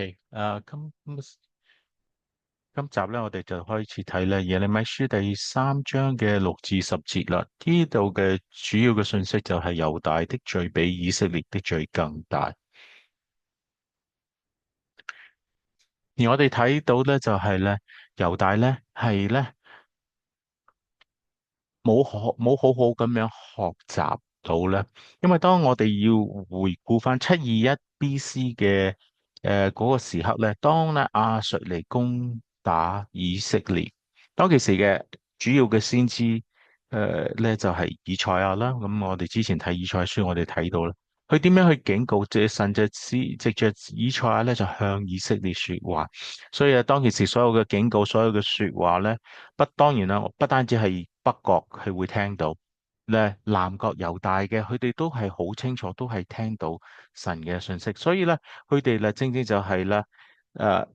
OK，今集咧，我哋就開始睇咧耶利米書第3章嘅6至10節啦。呢度嘅主要嘅信息就係猶大的罪比以色列的罪更大。而我哋睇到咧，就係咧猶大咧係咧冇好好咁樣學習到咧，因為當我哋要回顧翻721 BC 嘅嗰個時刻咧，當咧亞述嚟攻打以色列，當其時嘅主要嘅先知咧就係以賽亞啦。咁我哋之前睇以賽亞書，我哋睇到啦，佢點樣去警告，借神藉着以賽亞咧就向以色列說話。所以啊，當其時所有嘅警告，所有嘅說話咧。當然啦，不單止係北國係會聽到，咧南國猶大嘅，佢哋都係好清楚，都係聽到神嘅信息。所以咧，佢哋咧正正就係咧，誒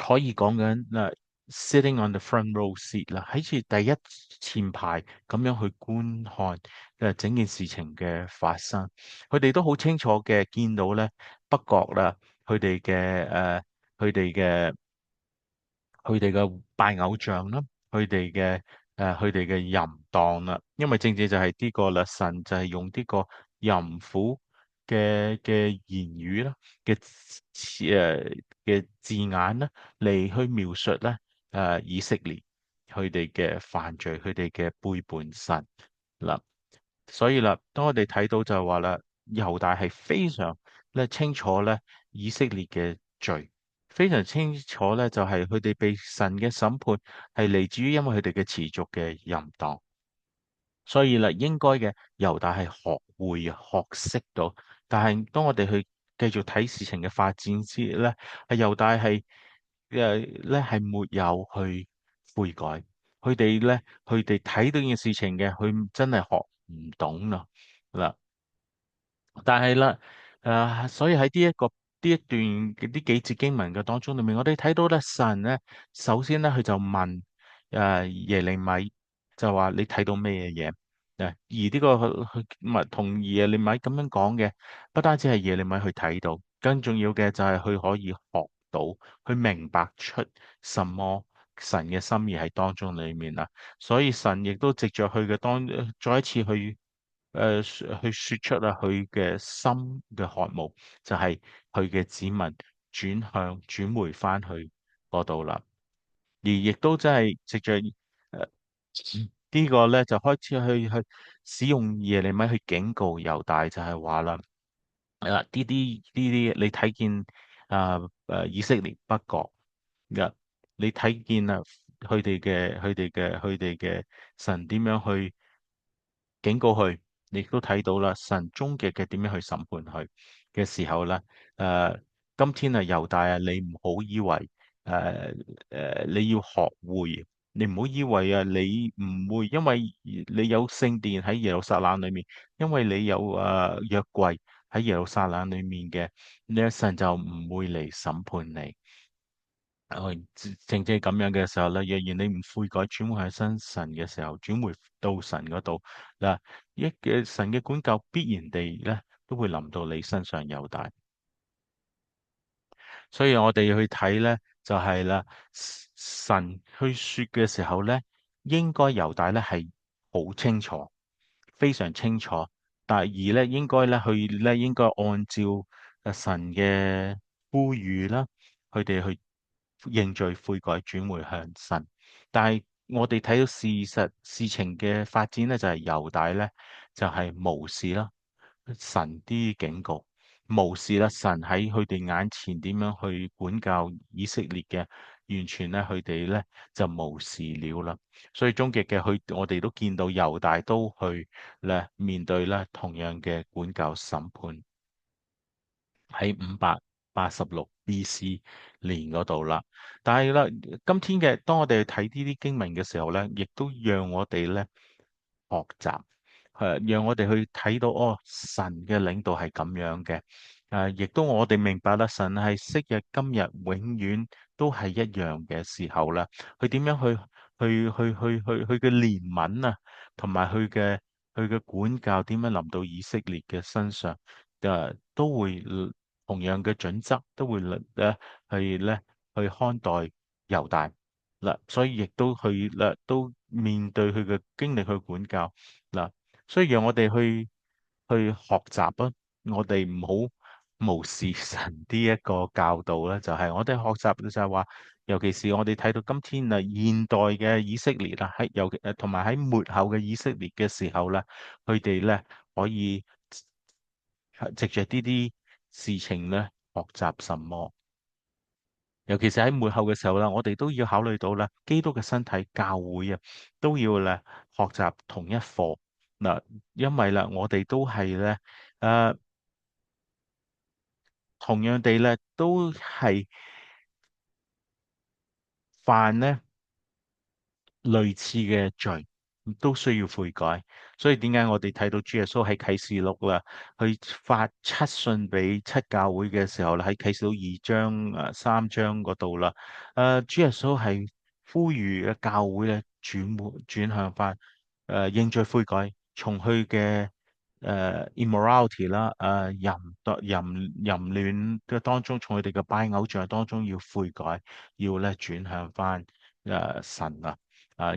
可以講緊嗱，sitting on the front row seat 啦，喺住第一前排咁樣去觀看整件事情嘅發生。佢哋都好清楚嘅見到咧北國啦，佢哋嘅誒，佢哋嘅。佢哋嘅拜偶像啦，佢哋嘅淫蕩啦，因為正正就係呢個啦，神就係用呢個淫婦嘅言語啦，嘅字眼啦，嚟去描述咧以色列佢哋嘅犯罪，佢哋嘅背叛神嗱，所以啦，當我哋睇到就係話啦，猶大係非常咧清楚咧以色列嘅罪。非常清楚咧，就係佢哋被神嘅審判係嚟自於因為佢哋嘅持續嘅淫蕩，所以啦，應該嘅猶大係學會學識到，但係當我哋去繼續睇事情嘅發展之咧，係猶大係咧係沒有去悔改，佢哋睇到件事情嘅，佢真係學唔懂啦嗱。但係啦，所以喺呢一段呢幾節經文嘅當中裏面，我哋睇到咧，神咧首先咧佢就問耶利米，就話你睇到咩嘢？而呢個佢咪同耶利米咁樣講嘅，不單止係耶利米去睇到，更重要嘅就係佢可以學到，去明白出什麼神嘅心意喺當中裏面啦。所以神亦都藉着佢嘅再一次去。去說出啊佢嘅心嘅渴慕，就係佢嘅子民轉回翻去嗰度啦。而亦都真係藉着呢個咧，就開始去使用耶利米去警告猶大，就係話啦，呢啲你睇見以色列北國嘅，你睇見啊佢哋嘅神點樣去警告佢，你亦都睇到啦，神終極嘅點樣去審判佢嘅時候咧，今天啊猶大啊，你唔好以為你要學會，你唔好以為啊你唔會，因為你有聖殿喺耶路撒冷裏面，因為你有約櫃喺耶路撒冷裏面嘅，呢一神就唔會嚟審判你。正正咁樣嘅時候咧，若然你唔悔改，轉回向神嘅時候，轉回到神嗰度嗱，神嘅管教必然地咧都會臨到你身上有大，所以我哋要去睇咧，就係啦，神去說嘅時候咧，應該猶大咧係好清楚，非常清楚，但而咧應該咧應該按照神嘅呼籲啦，佢哋去認罪悔改轉回向神。但係我哋睇到事情嘅發展咧，就係猶大咧就係無視啦神啲警告，無視啦神喺佢哋眼前點樣去管教以色列嘅，完全咧佢哋咧就無視了啦。所以終極嘅我哋都見到猶大都去咧面對咧同樣嘅管教審判喺586 BC 年嗰度啦。但係啦，今天嘅當我哋去睇呢啲經文嘅時候咧，亦都讓我哋咧學習，讓我哋去睇到哦，神嘅領導係咁樣嘅。亦都我哋明白啦，神係昔日、今日、永遠都係一樣嘅時候啦。佢點樣去嘅憐憫啊，同埋佢嘅管教點樣臨到以色列嘅身上，都會同樣嘅準則都會去看待猶大嗱，所以亦都都面對佢嘅經歷去管教嗱，所以讓我哋去學習啊！我哋唔好無視神呢一個教導咧，就係我哋學習就係話，尤其是我哋睇到今天現代嘅以色列啦，同埋喺末後嘅以色列嘅時候咧，佢哋咧可以藉着呢啲事情咧學習什麼？尤其是喺末後嘅時候啦，我哋都要考慮到啦，基督嘅身體教會啊，都要咧學習同一課嗱，因為啦，我哋都係咧誒，同樣地咧，都係犯咧類似嘅罪，都需要悔改。所以點解我哋睇到主耶穌喺啟示錄啦，去發七信俾七教會嘅時候啦，喺啟示錄2章3章嗰度啦，主耶穌係呼籲嘅教會咧轉向翻，認罪悔改，從佢嘅immorality 啦，淫亂嘅當中，從佢哋嘅拜偶像當中要悔改，要咧轉向翻神啊！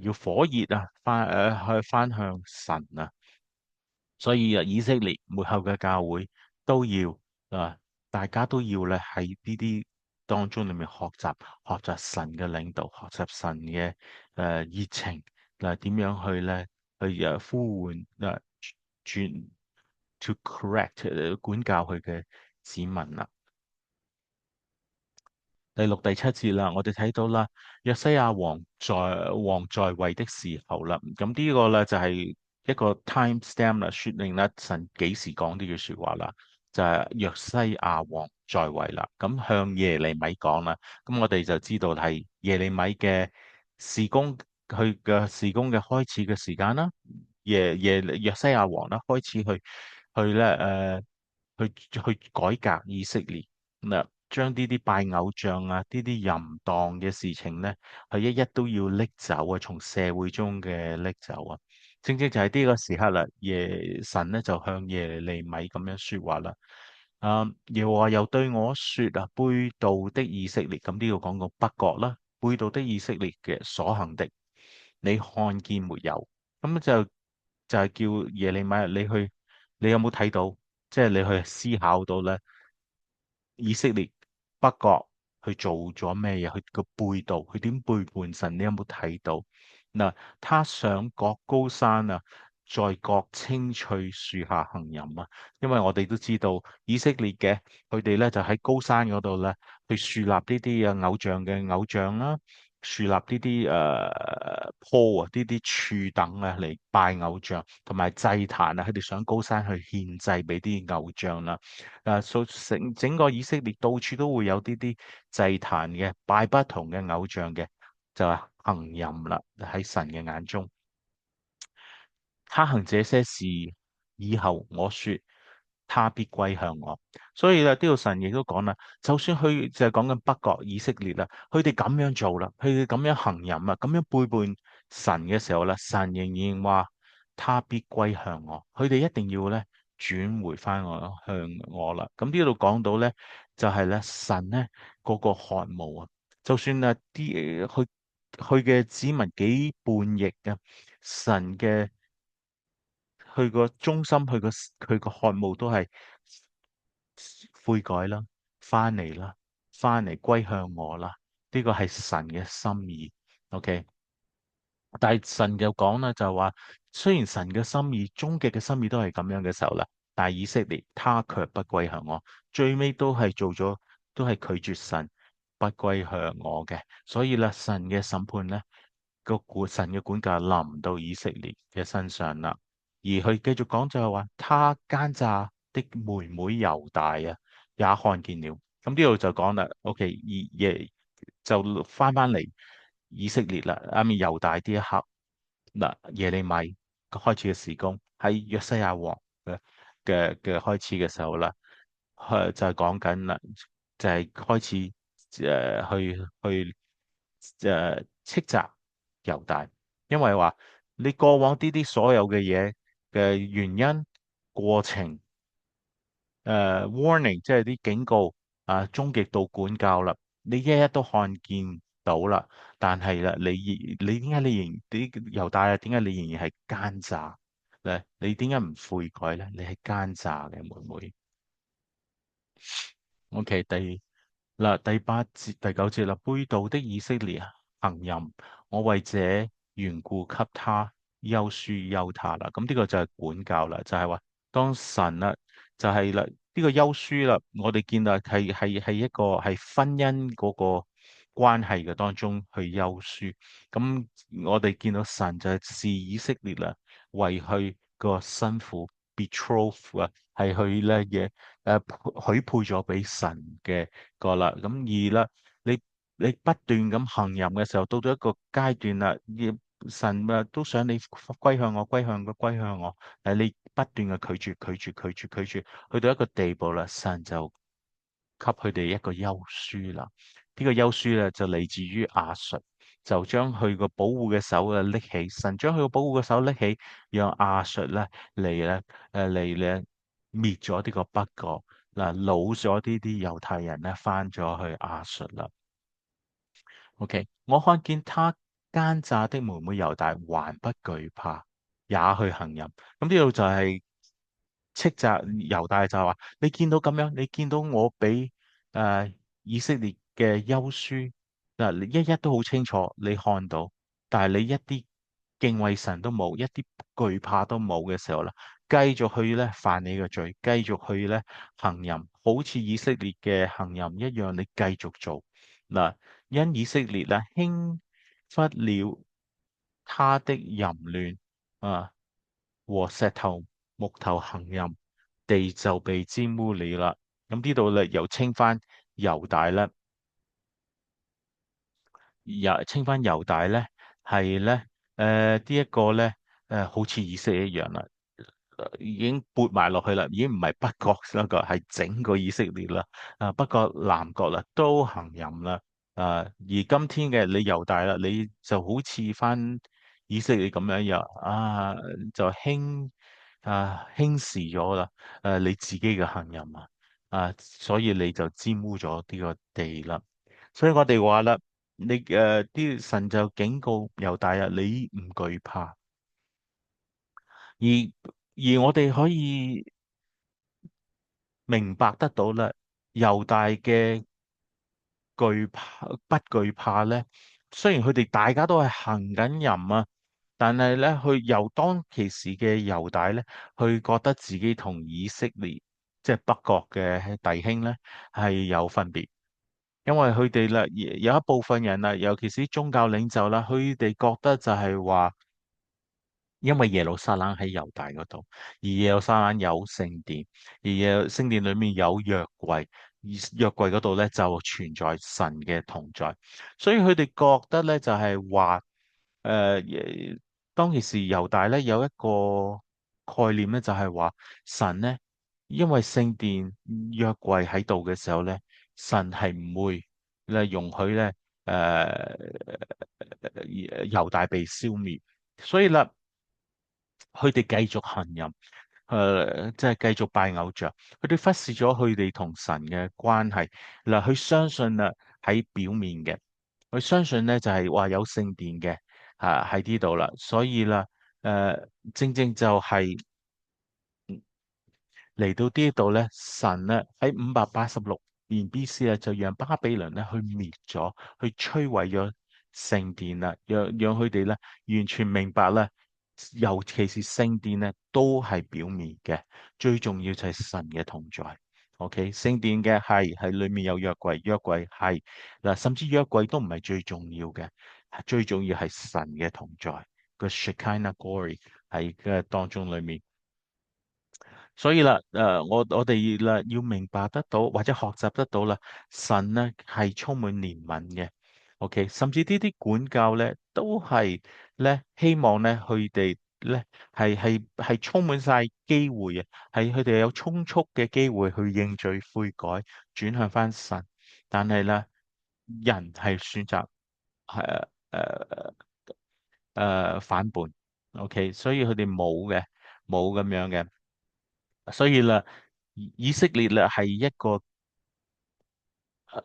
要火熱去翻向神啊！所以以色列末後嘅教會都要啊，大家都要咧喺呢啲當中裏面學習神嘅領導，學習神嘅熱情點樣去咧呼喚轉 to correct 管教佢嘅子民啦。第六、第七節啦，我哋睇到啦，約西亞王在位的時候啦，咁呢個咧就係一個 time stamp 啦，說明咧神幾時講呢句說話啦，就係約西亞王在位啦，咁向耶利米講啦，咁我哋就知道係耶利米嘅事工，佢嘅事工嘅開始嘅時間啦，約西亞王啦開始去改革以色列。將呢啲拜偶像啊，呢啲淫蕩嘅事情咧，係一一都要拎走啊，從社會中嘅拎走啊。正正就係呢個時刻啦，神咧就向耶利米咁樣說話啦。耶和華又對我說啊，背道的以色列，咁呢度講個北國啦，背道的以色列嘅所行的，你看見沒有？咁就係叫耶利米，你有冇睇到？即係你去思考到咧。以色列北國去做咗咩嘢？佢個背道，佢點背叛神？你有冇睇到？嗱，他上各高山啊，在各青翠樹下行淫啊。因為我哋都知道以色列嘅佢哋咧就喺高山嗰度咧去樹立呢啲偶像嘅偶像啦，樹立呢啲坡啊，呢啲柱等啊嚟拜偶像，同埋祭壇啊，佢哋上高山去獻祭俾啲偶像啦。整個以色列到處都會有呢啲祭壇嘅，拜不同嘅偶像嘅，就係行淫啦。喺神嘅眼中，他行這些事以後，我說他必歸向我。所以咧，呢度神亦都講啦，就算佢就係講緊北國以色列啦，佢哋咁樣做啦，佢哋咁樣行淫啊，咁樣背叛神嘅時候啦，神仍然話他必歸向我。佢哋一定要咧轉回翻向我啦。咁呢度講到咧，就係咧神咧嗰個渴慕啊，就算佢嘅子民幾叛逆啊，神嘅。佢個中心，佢個渴慕都係悔改啦，翻嚟啦，翻嚟歸向我啦。呢個係神嘅心意。OK，但係神又講啦，就係話雖然神嘅心意，終極嘅心意都係咁樣嘅時候啦，但係以色列他卻不歸向我，最尾都係做咗，都係拒絕神，不歸向我嘅。所以咧，神嘅審判咧，神嘅管教臨到以色列嘅身上啦。而佢繼續講就係話，他奸詐的妹妹猶大啊，也看見了。咁呢度就講啦，OK，就翻嚟以色列啦，猶大呢一刻嗱，耶利米開始嘅事工喺約西亞王嘅開始嘅時候啦，就係講緊啦，就係開始去斥責猶大，因為話你過往呢啲所有嘅嘢嘅原因過程 warning，即係啲警告啊，終極度管教啦，你一一都看見到啦，但係啦，你點解你仍啲猶大啊？點解你仍然係奸詐咧？你點解唔悔改咧？你係奸詐嘅妹妹。OK，第八節第九節啦，背道的以色列行淫，我為這緣故給他休書休他啦。咁呢個就係管教啦，就係話當神啦，就係啦呢個休書啦，我哋見到係一個係婚姻嗰個關係嘅當中去休書。咁我哋見到神就係視以色列啦為佢個新婦 betroth 啊，係佢咧嘅。許配咗俾神嘅個啦，咁而啦，你你不斷咁行淫嘅時候，到咗一個階段啦，神啊都想你歸向我，歸向我，但係你不斷嘅拒絕，去到一個地步啦，神就給佢哋一個休書啦。呢個休書咧就嚟自於亞述，就將佢個保護嘅手啊拎起，神將佢個保護嘅手拎起，讓亞述咧嚟咧滅咗呢個北國嗱，擄咗啲猶太人咧翻咗去亞述啦。OK，我看見他奸詐的妹妹猶大還不懼怕，也去行淫。咁呢度就係斥責猶大就係話：你見到咁樣，你見到我俾以色列嘅休書嗱，你一一都好清楚，你看到，但係你一啲敬畏神都冇，一啲懼怕都冇嘅時候啦，繼續去咧犯你嘅罪，繼續去咧行淫，好似以色列嘅行淫一樣，你繼續做嗱。因以色列啦輕忽了他的淫亂啊，和石頭木頭行淫，地就被沾污了啦。咁呢度咧又稱翻猶大咧，又稱翻猶大咧係咧呢一個咧好似以色列一樣啦。已經撥埋落去啦，已經唔係北國一個，係整個以色列啦。北國、南國啦，都行淫啦。而今天嘅你猶大啦，你就好似翻以色列咁樣又就輕視咗啦。你自己嘅行淫所以你就沾污咗呢個地啦。所以我哋話啦，你啲神就警告猶大啊，你唔懼怕。而我哋可以明白得到啦，猶大嘅懼怕不懼怕咧，雖然佢哋大家都係行緊淫但係咧，佢由當其時嘅猶大咧，佢覺得自己同以色列即係北國嘅弟兄咧係有分別，因為佢哋啦有一部分人啦，尤其是宗教領袖啦，佢哋覺得就係話。因為耶路撒冷喺猶大嗰度，而耶路撒冷有聖殿，而聖殿裏面有約櫃，而約櫃嗰度咧就存在神嘅同在，所以佢哋覺得咧就係話，當其時猶大咧有一個概念咧就係話神咧，因為聖殿約櫃喺度嘅時候咧，神係唔會咧容許咧猶大被消滅，所以啦。佢哋繼續行淫，即係繼續拜偶像。佢哋忽視咗佢哋同神嘅關係。嗱，佢相信啦喺表面嘅，佢相信咧就係話有聖殿嘅喺呢度啦。所以啦，正正就係嚟到呢度咧，神咧喺586年 B.C. 咧就讓巴比倫咧去滅咗，去摧毀咗聖殿啦，讓佢哋咧完全明白啦。尤其是聖殿咧，都係表面嘅，最重要就係神嘅同在。OK，聖殿嘅係裏面有約櫃，約櫃係嗱，甚至約櫃都唔係最重要嘅，最重要係神嘅同在，個 Shekinah Glory 喺嘅當中裏面。所以啦，我哋啦要明白得到或者學習得到啦，神咧係充滿憐憫嘅，OK，甚至呢啲管教咧都係咧希望咧佢哋咧係充滿晒機會啊，係佢哋有充足嘅機會去認罪悔改，轉向翻神，但係咧人係選擇係反叛，OK，所以佢哋冇咁樣嘅。所以啦。以色列咧係一個。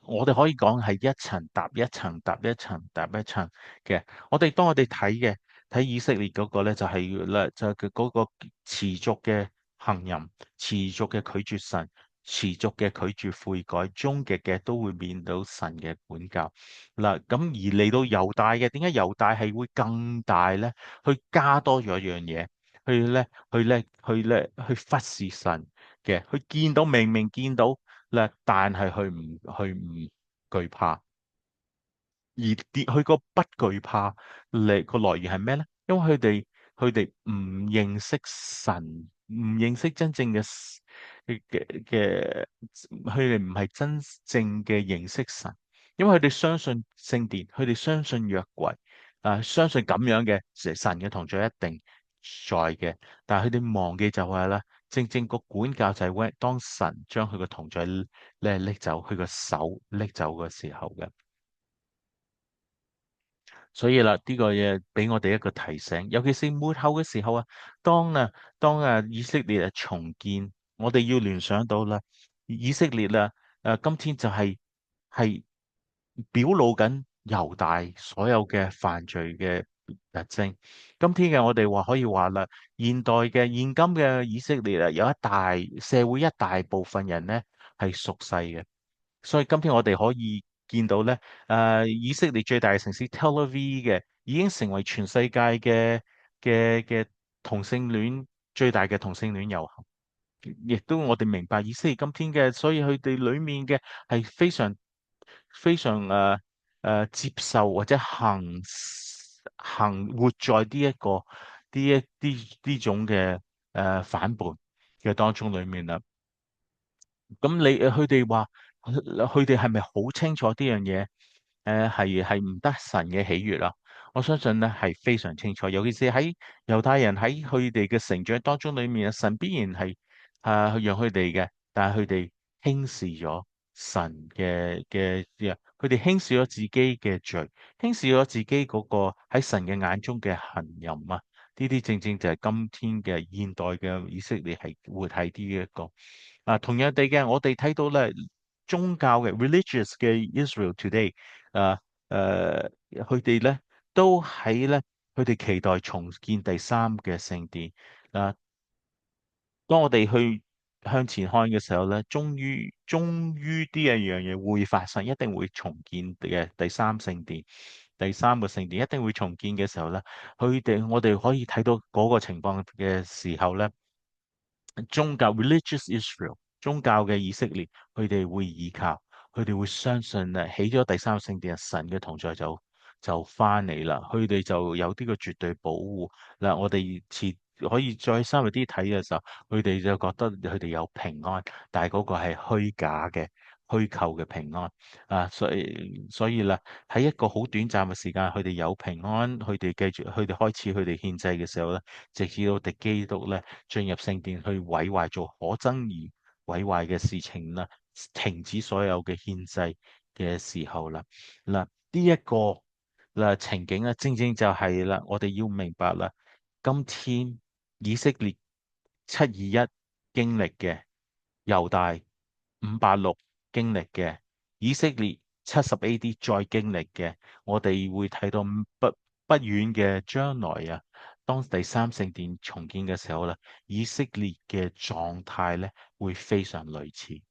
我哋可以講係一層搭一層搭一層搭一層嘅。當我哋睇以色列嗰個咧，就係咧就係佢嗰個持續嘅行淫，持續嘅拒絕神，持續嘅拒絕悔改，終極嘅都會面到神嘅管教嗱。咁而嚟到猶大嘅，點解猶大係會更大咧？去加多咗一樣嘢，去忽視神嘅，去見到明明見到。咧，但係佢唔懼怕，而佢個不懼怕嚟個來源係咩咧？因為佢哋唔認識神，唔認識真正嘅，佢哋唔係真正嘅認識神，因為佢哋相信聖殿，佢哋相信約櫃，相信咁樣嘅神嘅同在一定在嘅，但係佢哋忘記就係啦。正正個管教就係當神將佢個同在咧拎走，佢個手拎走嘅時候嘅。所以啦，呢個嘢俾我哋一個提醒，尤其是末後嘅時候啊，當啊以色列重建，我哋要聯想到啦，以色列啦，今天就係表露緊猶大所有嘅犯罪嘅特徵。今天嘅我哋話可以話啦，現今嘅以色列啊，有社會一大部分人咧係屬世嘅。所以今天我哋可以見到咧，以色列最大嘅城市 Tel Aviv 嘅已經成為全世界嘅同性戀最大嘅同性戀遊行，亦都我哋明白以色列今天嘅，所以佢哋裡面嘅係非常接受或者活在呢種嘅反叛嘅當中裡面啦。咁佢哋話，佢哋係咪好清楚呢樣嘢？係唔得神嘅喜悅啊？我相信咧係非常清楚，尤其是喺猶太人喺佢哋嘅成長當中裏面啊，神必然係讓佢哋嘅，但係佢哋輕視咗神佢哋輕視咗自己嘅罪，輕視咗自己嗰個喺神嘅眼中嘅行淫啊！呢啲正正就係今天嘅現代嘅以色列係活喺呢一個。同樣地嘅，我哋睇到咧宗教嘅 religious 嘅 Israel today，佢哋咧都喺咧，佢哋期待重建第三嘅聖殿。啊、當我哋去向前看嘅時候咧，終於呢一樣嘢會發生，一定會重建嘅第三聖殿，第三個聖殿一定會重建嘅時候咧，我哋可以睇到嗰個情況嘅時候咧。宗教 religious Israel 宗教嘅以色列，佢哋會依靠，佢哋會相信咧，起咗第三個聖殿，神嘅同在就翻嚟啦，佢哋就有呢個絕對保護嗱。我哋可以再深入啲睇嘅時候，佢哋就覺得佢哋有平安，但係嗰個係虛假嘅、虛構嘅平安啊。所以啦，喺一個好短暫嘅時間，佢哋有平安，佢哋開始佢哋獻祭嘅時候咧，直至到敵基督咧進入聖殿去毀壞，做可憎而毀壞嘅事情啦，停止所有嘅獻祭嘅時候啦，嗱呢一個情景咧，正正就係啦，我哋要明白啦，今天以色列721經歷嘅，猶大586經歷嘅，以色列70 AD 再經歷嘅，我哋會睇到不遠嘅將來啊，當第三聖殿重建嘅時候咧，以色列嘅狀態咧會非常類似，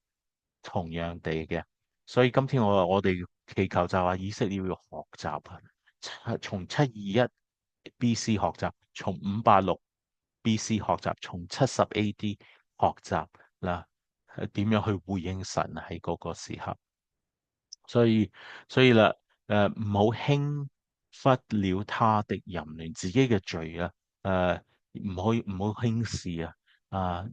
同樣地嘅。所以今天我哋祈求就話以色列要學習啊，從721 BC 學習，從586 BC 學習，從70 AD 學習嗱，點樣去回應神喺嗰個時刻。所以啦，唔好輕忽了他的淫亂，自己嘅罪啊，誒，唔好輕視啊，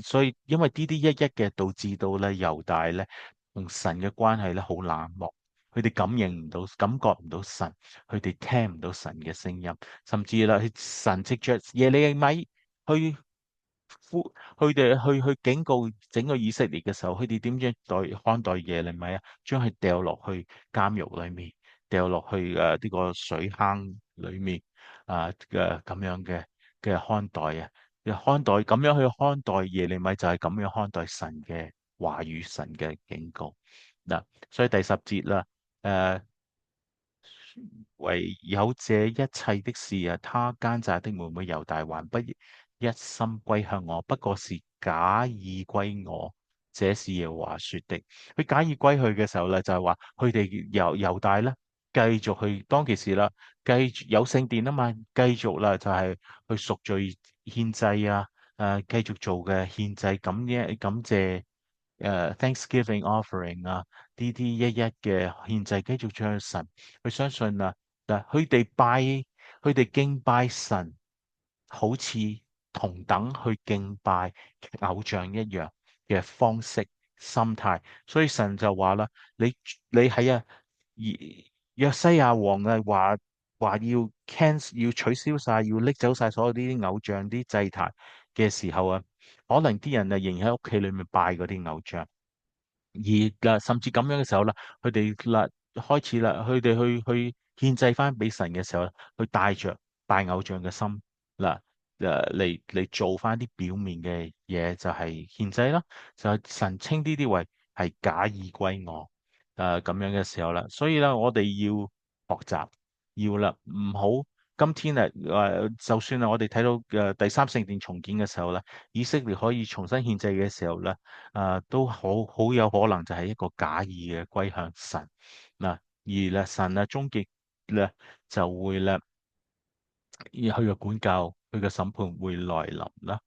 所以因為呢啲一一嘅導致到咧猶大咧同神嘅關係咧好冷漠，佢哋感覺唔到神，佢哋聽唔到神嘅聲音，甚至啦，神藉着耶利米去佢哋去警告整個以色列嘅時候，佢哋點樣看待耶利米啊？將佢掉落去監獄裏面，掉落去呢個水坑裏面咁樣嘅看待啊！看待咁樣去看待耶利米，就係咁樣看待神嘅話語、神嘅警告嗱。所以第10節啦，誒、唯有這一切的事啊，他奸詐的妹妹猶大還不一心歸向我，不過是假意歸我。這是耶和華說的。佢假意歸去嘅時候咧，就係話佢哋猶大咧，繼續去當其時啦，繼續有聖殿啊嘛，繼續啦就係去贖罪獻祭啊，繼續做嘅獻祭感謝Thanksgiving offering 啊，呢啲一一嘅獻祭，繼續將神，佢相信啊，嗱，佢哋敬拜神，好似同等去敬拜偶像一樣嘅方式、心態，所以神就話啦，你喺約西亞王啊話要取消晒，要拎走晒所有呢啲偶像、啲祭壇嘅時候啊，可能啲人啊仍然喺屋企裏面拜嗰啲偶像。甚至咁樣嘅時候啦，佢哋啦開始啦，佢哋去獻祭翻俾神嘅時候，去帶着拜偶像嘅心嗱嚟做翻啲表面嘅嘢，就係獻祭啦，就係神稱呢啲為係假意歸我咁樣嘅時候啦，所以咧我哋要學習，要啦唔好今天就算我哋睇到第三聖殿重建嘅時候咧，以色列可以重新獻祭嘅時候咧。都好有可能就係一個假意嘅歸向神嗱，而咧神啊終極咧就會咧，而佢嘅管教、佢嘅審判會來臨啦。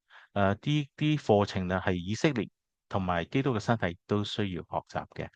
啲課程咧係以色列同埋基督嘅身體都需要學習嘅。